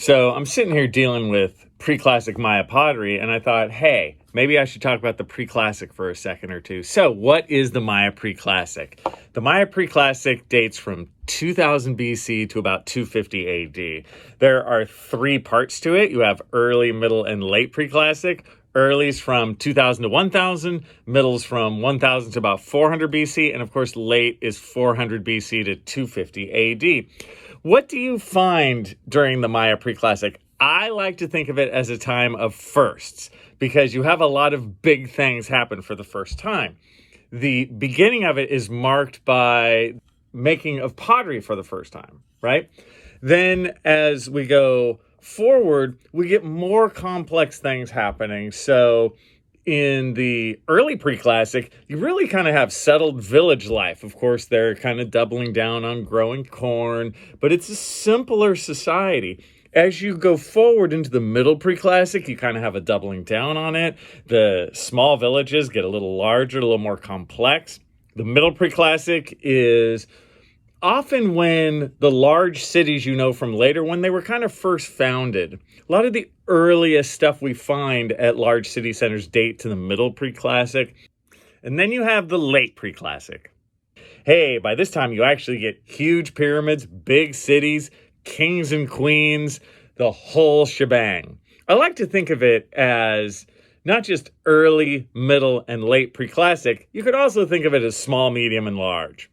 So I'm sitting here dealing with pre-classic Maya pottery, and I thought, hey, maybe I should talk about the pre-classic for a second or two. So what is the Maya Preclassic? The Maya Preclassic dates from 2000 BC to about 250 AD. There are three parts to it. You have early, middle, and late Preclassic. Early's from 2000 to 1000, middle's from 1000 to about 400 BC, and of course late is 400 BC to 250 AD. What do you find during the Maya Preclassic? I like to think of it as a time of firsts because you have a lot of big things happen for the first time. The beginning of it is marked by making of pottery for the first time, right? Then as we go forward, we get more complex things happening. So in the early Preclassic, you really kind of have settled village life. Of course, they're kind of doubling down on growing corn, but it's a simpler society. As you go forward into the middle Preclassic, you kind of have a doubling down on it. The small villages get a little larger, a little more complex. The middle Preclassic is often when the large cities, you know, from later, when they were kind of first founded. A lot of the earliest stuff we find at large city centers date to the middle Preclassic. And then you have the late Preclassic. Hey, by this time you actually get huge pyramids, big cities, kings and queens, the whole shebang. I like to think of it as not just early, middle, and late Preclassic. You could also think of it as small, medium, and large.